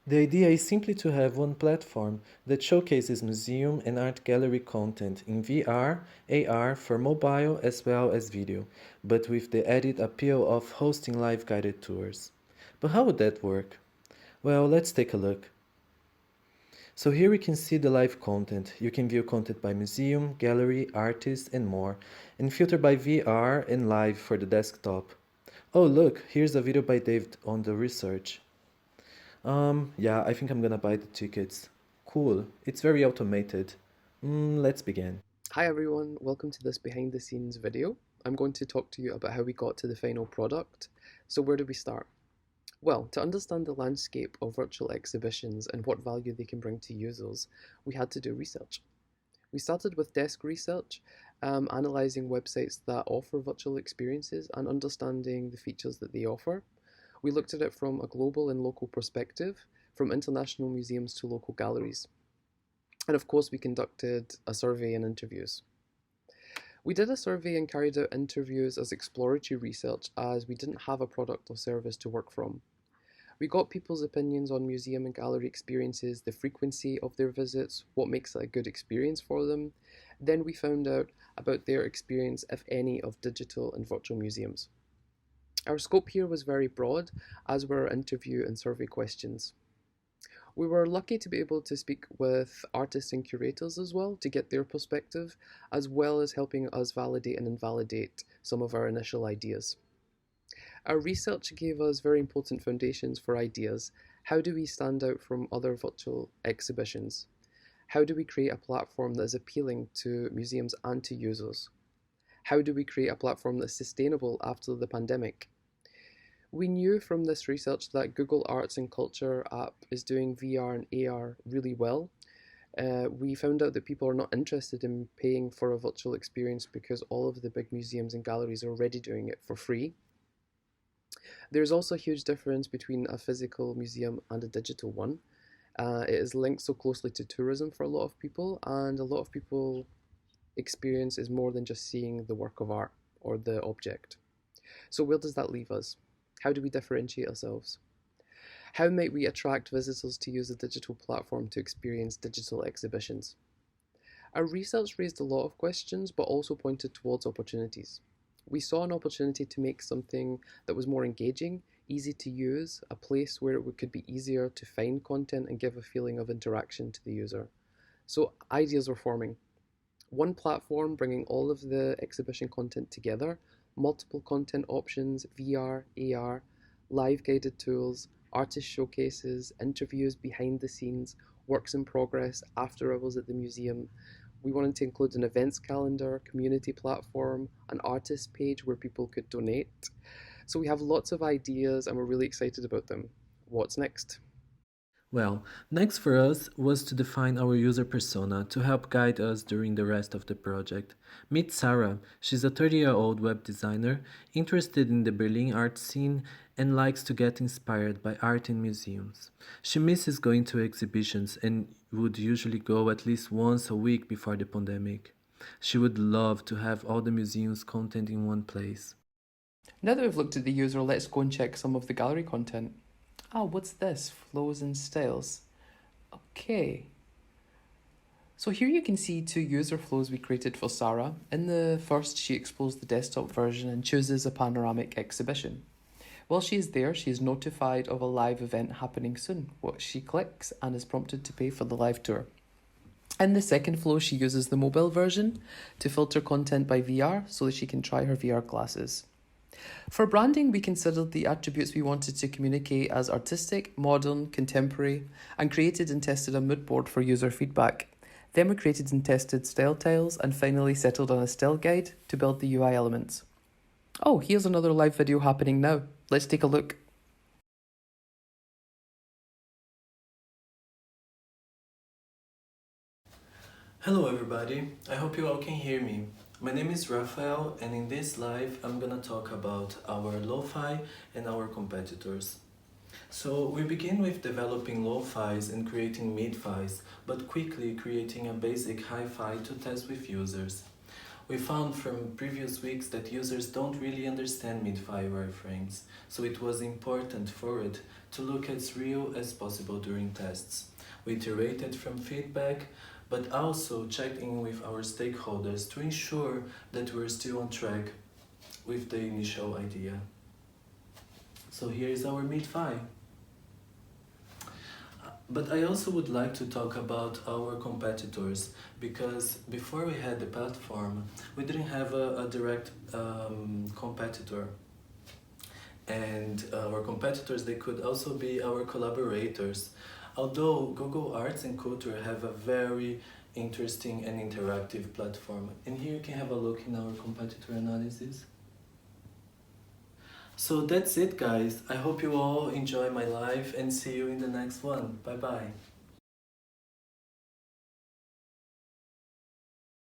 The idea is simply to have one platform that showcases museum and art gallery content in VR, AR for mobile as well as video, but with the added appeal of hosting live guided tours. But how would that work? Well, let's take a look. So here we can see the live content. You can view content by museum, gallery, artist, and more, and filter by VR and live for the desktop. Oh look, here's a video by David on the research. Yeah, I think I'm gonna buy the tickets. Cool, it's very automated. Let's begin. Hi everyone, welcome to this behind the scenes video. I'm going to talk to you about how we got to the final product. So where do we start? Well, to understand the landscape of virtual exhibitions and what value they can bring to users, we had to do research. We started with desk research, analysing websites that offer virtual experiences and understanding the features that they offer. We looked at it from a global and local perspective, from international museums to local galleries. And of course, we conducted a survey and interviews. We did a survey and carried out interviews as exploratory research as we didn't have a product or service to work from. We got people's opinions on museum and gallery experiences, the frequency of their visits, what makes it a good experience for them. Then we found out about their experience, if any, of digital and virtual museums. Our scope here was very broad, as were our interview and survey questions. We were lucky to be able to speak with artists and curators as well to get their perspective, as well as helping us validate and invalidate some of our initial ideas. Our research gave us very important foundations for ideas. How do we stand out from other virtual exhibitions? How do we create a platform that is appealing to museums and to users? How do we create a platform that's sustainable after the pandemic? We knew from this research that Google Arts and Culture app is doing VR and AR really well. We found out that people are not interested in paying for a virtual experience because all of the big museums and galleries are already doing it for free. There's also a huge difference between a physical museum and a digital one. It is linked so closely to tourism for a lot of people, and a lot of people experience is more than just seeing the work of art or the object. So where does that leave us? How do we differentiate ourselves? How might we attract visitors to use a digital platform to experience digital exhibitions? Our research raised a lot of questions, but also pointed towards opportunities. We saw an opportunity to make something that was more engaging, easy to use, a place where it could be easier to find content and give a feeling of interaction to the user. So ideas were forming. One platform bringing all of the exhibition content together, multiple content options, VR, AR, live guided tools, artist showcases, interviews behind the scenes, works in progress, after hours at the museum. We wanted to include an events calendar, community platform, an artist page where people could donate. So we have lots of ideas and we're really excited about them. What's next? Well, next for us was to define our user persona to help guide us during the rest of the project. Meet Sarah. She's a 30-year-old web designer interested in the Berlin art scene and likes to get inspired by art in museums. She misses going to exhibitions and would usually go at least once a week before the pandemic. She would love to have all the museum's content in one place. Now that we've looked at the user, let's go and check some of the gallery content. Ah, what's this? Flows and styles. Okay. So here you can see two user flows we created for Sarah. In the first, she explores the desktop version and chooses a panoramic exhibition. While she is there, she is notified of a live event happening soon, which she clicks and is prompted to pay for the live tour. In the second flow, she uses the mobile version to filter content by VR so that she can try her VR glasses. For branding, we considered the attributes we wanted to communicate as artistic, modern, contemporary, and created and tested a mood board for user feedback. Then we created and tested style tiles and finally settled on a style guide to build the UI elements. Oh, here's another live video happening now. Let's take a look. Hello everybody, I hope you all can hear me. My name is Rafael and in this live I'm gonna talk about our lo-fi and our competitors. So we begin with developing lo-fis and creating mid-fis, but quickly creating a basic hi-fi to test with users. We found from previous weeks that users don't really understand mid-fi wireframes, so it was important for it to look as real as possible during tests. We iterated from feedback, but also checked in with our stakeholders to ensure that we're still on track with the initial idea. So here is our mid-fi. But I also would like to talk about our competitors, because before we had the platform, we didn't have a direct competitor. And our competitors, they could also be our collaborators. Although Google Arts and Culture have a very interesting and interactive platform. And here you can have a look in our competitor analysis. So that's it, guys. I hope you all enjoy my live and see you in the next one. Bye bye.